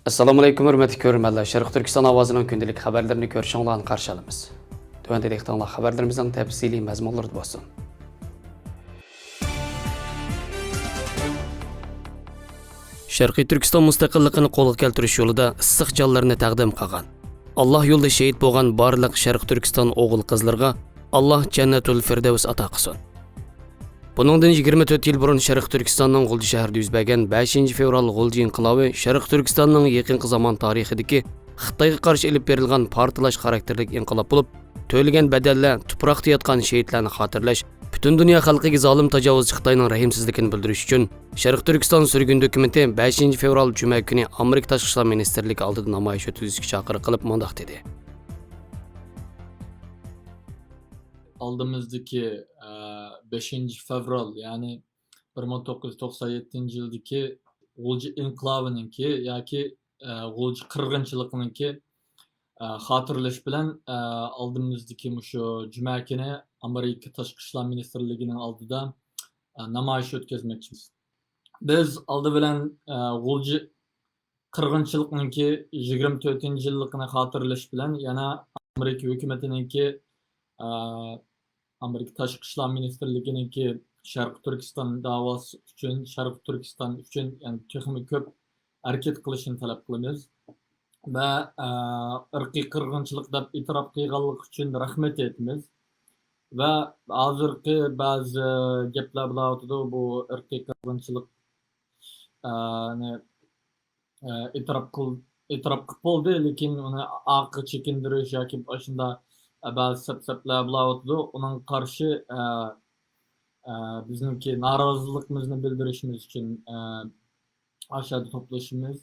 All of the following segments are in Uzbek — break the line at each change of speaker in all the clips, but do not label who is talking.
Assalomu alaykum hurmatli ko'ruvchilar. Sharq Turkiston ovozining kundalik xabarlarini ko'rishinglarni qarshi olamiz. Tuvanda dehqonlar xabarlarimizning tafsiliy mazmunlari bo'lsin. Sharqiy Turkiston mustaqilligini qo'lga keltirish yo'lida issiq jonlarni taqdim qilgan. Alloh yo'lida shahid bo'lgan barliq Sharq Turkiston o'g'il-qizlarga Alloh Jannatul Firdavs ato qilsin. Buningdan 24 yil burun Sharq Turkistonning G'ulji shahrida yuz bergan 5 fevral G'ulji inqilobi Sharq Turkistonning yaqinqi zamon tarixidagi Xitoyga qarshi ilib berilgan portlash xarakterli inqilob bo'lib, to'lagan badallar, tuproqda yotgan shahidlarni xotirlash, butun dunyo xalqiga zolim tajovuzchi Xitoyning rahimsizligini bildirish uchun Sharq Turkiston surgun dokumenti 5 fevral juma kuni Amerika Tashqi ishlar ministrligi oldida namoyish o'tkazishga chaqiriq qilib mundoq dedi.
Aldığımızdaki 5 fevral yani 1997 yıldaki G'ulji inqilobininki yoki G'ulji qirg'inchiligininki xotirlash bilan oldimizdagi shu juma kuni Amerika Tashqi ishlar ministrligining oldida namoyish o'tkazmoqchimiz. Biz oldi bilan G'ulji qirg'inchiligininki 24-yilligini xotirlash bilan yana Amerika hukumatiningki Amerika Tashqi ishlar ministrligininki Sharq Turkiston davosi uchun, Sharq Turkiston uchun yani texnik ko'p harakat qilishini talab qilamiz va irqiy qirg'inchilik deb e'tirof qilganlik uchun rahmat aytamiz va hozirgi ba'zi gaplar bo'layotdi bu irqiy qirg'inchilik e'tirof qilib bo'ldi, lekin uni orqa chekindirish yoki shunda ba'zi sabablar bo'layotdi. Uning qarshi bizningki noroziligimizni bildirishimiz uchun aşağıda to'plashimiz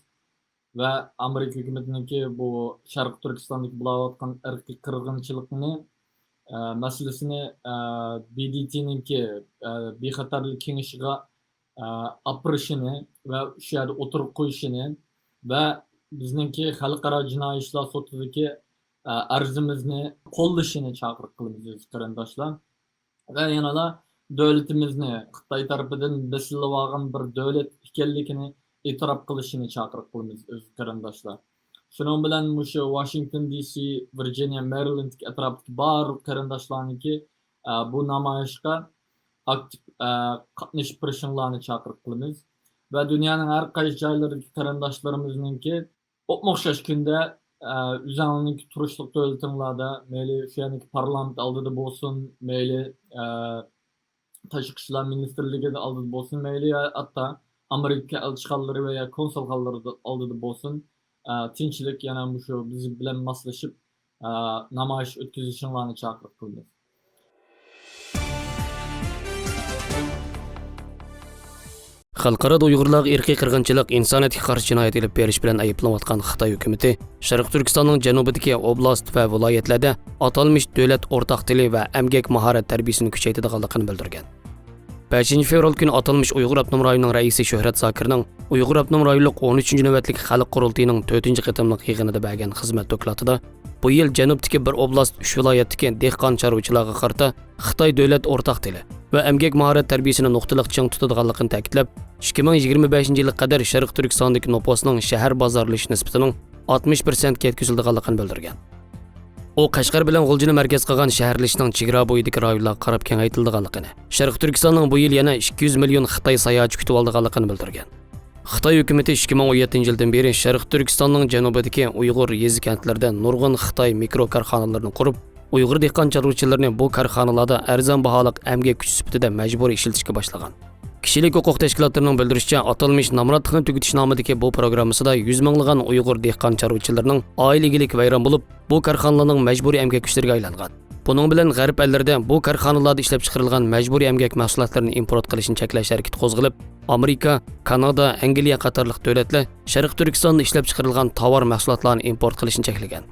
va Amerika hukumatiningki bu Sharq Turkistondagi bo'layotgan irqiy qirg'inchilikni masalasini BDT'ninki bexatarlik kengashiga apirishini va shu yerda o'tirib qo'yishini va bizningki xalqaro jinoiy ishlar sudidagi arzimizni qo'llashini chaqiriq qilamiz qarindoshlar. Va yana davlatimizni Xitoy tarafidan besilib olgan bir davlat ekanligini e'tirof qilishini chaqiriq qilamiz qarindoshlar. Shuning bilan shu Washington DC, Virginia, Maryland atrofidagi bor qarindoshlarniki bu namoyishga aktiv qatnashib turishinglarni chaqiriq qilamiz va dunyoning har qaysi joylaridagi qarindoshlarimizninki o'xshash kunda o'zingizning turishliq davlatinglarda mayli shu yerdagi parlament oldida bo'lsin, mayli Tashqi ishlar ministrligida oldida bo'lsin, mayli hatto Amerika elchixonalari va konsulxonalar oldida bo'lsin, tinchlik yana shu biz bilan moslashib namoyish o'tkazishinglarni chaqiriq qilamiz.
Xalqaro Uyg'urlarga irqiy qirg'inchilik, insoniyatga qarshi jinoyat ilib berish bilan ayblanayotgan Xitoy hukumatı Sharq Turkistonning janubidagi oblast va viloyatlarda atalmish davlat o'rtaq tili va emgak mahorat tarbiyasini kuchaytirganligini bildirgan. 5 fevral kuni atalmish Uyg'ur Abnum rayonining raisi Shuhrat Zokirning Uyg'ur Abnum rayonlik 13-navbatlik xalq qurultiyining 4-qitimliq yig'inida bergan xizmat dokladida bu yil janubdagi bir oblast 3 viloyatdagi dehqon chorvachilarga qarata Xitoy davlat o'rtaq tili va emgak mahorat tarbiyasini nuqtaliq ching tutadiganligini ta'kidlab, 2025 yilga qadar Sharq Turkistondagi nopusning shahar bozorlash nisbatining 60% yetkazilganligini bildirgan. O Qashqar bilan G'uljini markaz qilgan shaharlashning chegara bo'yidagi rayonlarga qarab kengaytirilganligini, Sharq Turkistonning bu yil yana 200 million Xitoy sayohatchi kutib olganligini bildirgan. Xitoy hukumatı 2017 yildan beri Sharq Turkistonning janubidagi Uyg'ur yezi kentlarida nurg'un Xitoy mikro korxonalarini qurib, Uyg'ur dehqon chorvachilarini bu korxonalarda arzon baholiq emgak kuch sifatida majburiy ishlatishga boshlagan. Kishilik huquq tashkilotlarining bildirishicha, atalmish namratlikni tugutish nomidagi bu programmasida 100 minglagan Uyg'ur dehqon chorvachilarining oilagilik vayron bo'lib, bu korxonalarning majburiy emgak kuchlariga aylangan. Buning bilan g'arb ellarida bu korxonalarda ishlab chiqarilgan majburiy emgak mahsulotlarini import qilishni cheklash harakati qo'zg'alib, Amerika, Kanada, Angliya qatorliq davlatlar Sharq Turkistonda ishlab chiqarilgan tovar mahsulotlarini import qilishni cheklagan.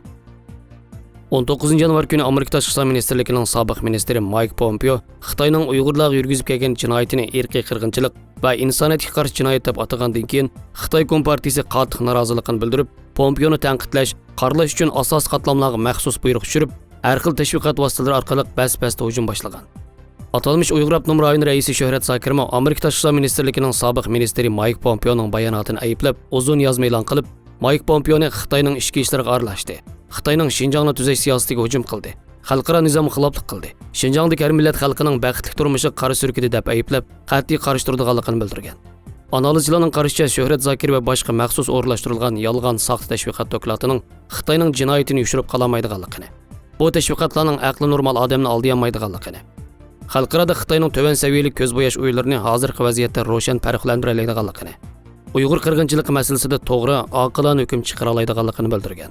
19 yanvar kuni Amerika Tashqi ishlar ministrligining sobiq ministri Mike Pompeo Xitoyning Uyg'urlarga yurgizib kelgan jinoyatini irqiy qirg'inchilik va insoniyatga qarshi jinoyat deb atagandan keyin Xitoy Kompartiyasi qattiq noroziligini bildirib, Pompeoni tanqidlash, qaralash uchun asos qatlamlarga maxsus buyruq tushirib, har xil tashviqot vositalari orqali bas-basda hujum boshlagan. Atalmış Uyghur Abnum rayonu reisi Shuhrat Zokir Amerika Tashqi ishlar ministrligining sobiq ministri Mike Pompeoning bayonotini ayblab, uzun yozma e'lon qilib, Mike Pompeo'ni Xitoyning ichki ishlariga aralashdi. Xitoyning Xinjiangni tuzash siyosatiga hujum qildi. Xalqaro nizomga xiloflik qildi. Xinjiangdagi har millat xalqining baxtli turmushi qora surkidi deb ayblab, qat'iy qarshi turadiganligini bildirgan. Analizchilarning qarashicha Shuhrat Zokir va boshqa maxsus o'rlashtirilgan yolg'on soxta tashviqot doklatining Xitoyning jinoyatini yushirib qolmaydiganligini, bu tashviqotlarning aqli normal odamni olmaydiganligini, xalqaro Xitoyning to'van saviyali ko'z bo'yash o'yinlarini hozirgi vaziyatda ro'shan farqlantira oladiganligini, Uyg'ur qirg'inchiligi masalasida to'g'ri, oqilona hukm chiqara oladiganligini bildirgan.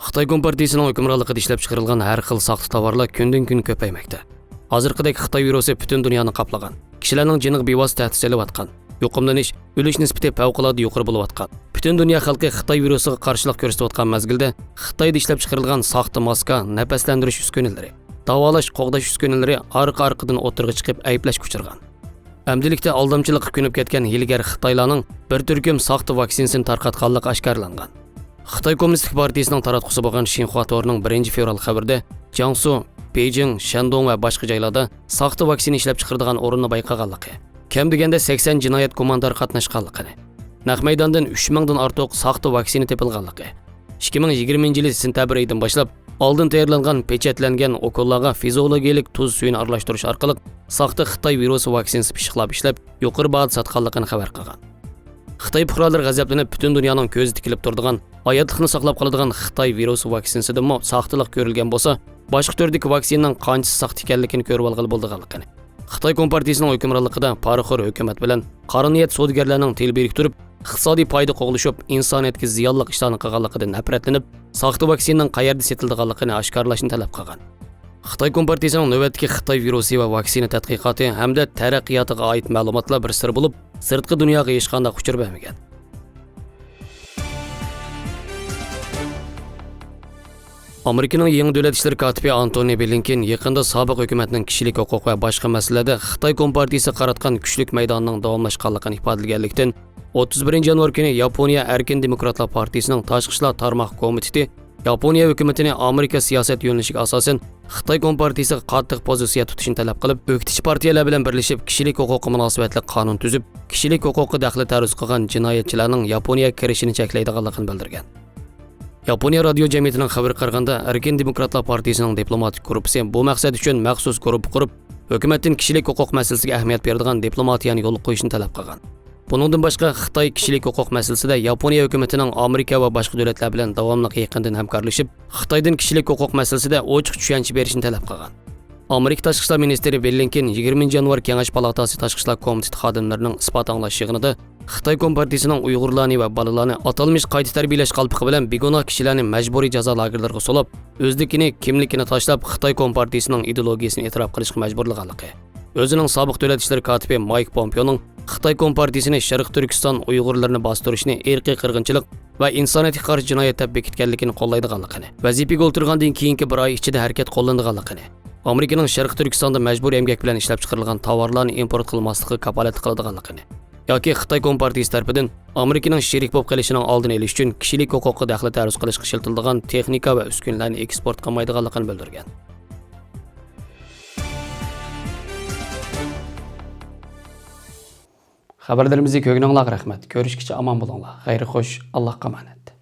Xitoy Kompartiyasining hukmronligida ishlab chiqarilgan har xil soxta tovarlar kundan-kun ko'paymoqda. Hozirgidek Xitoy virusi butun dunyoni qoplagan. Kishilarning jiniga bevosita tahdid solayotgan. Yuqumlanish, o'lish nisbati favqulodda yuqori bo'layotgan. Butun dunyo xalqi Xitoy virusiga qarshilik ko'rsatayotgan mazgilda Xitoyda ishlab chiqarilgan soxta maska, nafaslantirish uskunalari, davolash, qo'g'dash uskunalari orqa-orqadan o'tirg'i chiqib ayblashga uchirgan. Amdilikda aldamchilikqa ko'nib ketgan hilgar Xitoylarning bir turkum soxta vaksinasini tarqatganligi oshkorlangan. Xitoy Kommunistik partiyasining taratqusi bo'lgan Xinhua To'rining 1-fevral xabarida Jiangsu, Beijing, Shandong va boshqa joylarda soxta vaksina ishlab chiqaradigan o'rinni bayqaganligi, kam deganda 80 jinoyat komandalari qatnashganligini, naq maydondan 3000 dan ortiq soxta vaksina topilganligi, 2020-yil sentabr oyidan boshlab oldin tayyorlangan pechatlangan okollarga fiziologik tuz suyini aralashtirish orqali soxta Xitoy virusi vaksinasi pishiqlab ishlab, yuqori bahada sotganligini xabar qilgan. Xitoy fuqarolari g'azablanib butun dunyoning ko'zi tikilib turadigan, oyatlikni saqlab qoladigan Xitoy virusi vaksinasida soxtalik ko'rilgan bo'lsa, boshqa turdagi vaksinaning qanchasi soxta ekanligini ko'rib olg'ili bo'lganligini. Xitoy Kompartiyasining hukmronligida poraxo'r hukumat bilan qora niyat savdogarlarning til beriktirib, iqtisodiy foyda qo'g'lishib, insoniyatga ziyonli ishlarni qilganligidan nafratlanib, soxta vaksinaning qayerda sotilganligini oshkorlashni talab qilgan. Xitoy Kompartiyasining navbatdagi Xitoy virusi va vaksina tadqiqoti hamda taraqqiyotiga oid ma'lumotlar bir sir bo'lib, sirtqi dunyoga hech qanday uchur bermagan. Amerikaning yangi davlat ishlari kotibi Antony Blinken yaqinda sobiq hukumatning kishilik huquq va boshqa masalalarda Xitoy Kompartiyasi qaratgan kuchlik maydonining davomlashganligini ifodalaganlikdan 31 yanvar kuni Yaponiya Erkin Demokratlar Partiyasining tashqi ishlar tarmoq komiteti Yaponiya hukumatini Amerika siyosat yo'nalishiga asosan Xitoy Kompartiyasiga qattiq pozitsiya tutishni talab qilib, o'qitish partiyalar bilan birlashib kishilik huquqi munosabatli qonun tuzib, kishilik huquqi daxli taruz qilgan jinoyatchilarning Yaponiyaga kirishini cheklaydiganligini bildirgan. Yaponiya radio jamiyatining xabar qaraganda, Erkin Demokratlar Partiyasining diplomatik guruhi bu maqsad uchun maxsus guruh qurib, hukumatdan kishilik huquq masalasiga ahamiyat beradigan diplomatiyani yo'l qo'yishni talab qilgan. Buningdan boshqa Xitoy kishilik huquq masalasida Yaponiya hukumatining Amerika va boshqa davlatlar bilan davomli yaqindan hamkorlashib, Xitoydan kishilik huquq masalasida ochiq tushuncha berishni talab qilgan. Amerika tashqi ishlar ministri Blinken 20 yanvar Kengash palatasi tashqi ishlar komiteti xodimlarining isbot anglash yig'inida Xitoy Kompartiyasining Uyg'urlarni va bolalarni atalmish qayta tarbiyalash qalbiqi bilan begunoh kishilarni majburiy jazo lagerlariga solib, o'zligini, kimligini tashlab Xitoy Kompartiyasining ideologiyasini e'tirof qilishga majburlaganligi, o'zining sobiq davlat ishlari kotibi Mike Pompeo'ning Xitoy Kompartiyasini Sharq Turkiston Uyg'urlarini bostirishni irqiy qirg'inchilik va insoniyatga qarshi jinoyat deb bekitganligini qo'llaydiganligini, vazifaga o'tirgandan keyingi bir oy ichida harakat qo'llanadiganligini, Amerikaning Sharq Turkistonda majburiy emgak bilan ishlab chiqarilgan tovarlarni import qilmaslikka kafolat qiladiganligini, yoki Xitoy Kompartiyasi tarafidan Amerikaning sherik bo'lib qolishining oldini olish uchun kishilik huquqi daxli taruz qilishga ishlatiladigan texnika va uskunalarni eksport qilmaydiganligini bildirgan. Xabarlarimizga ko'ngilingizga rahmat. Ko'rishguncha omon bo'linglar. Xayr xo'sh, Allohga omonat.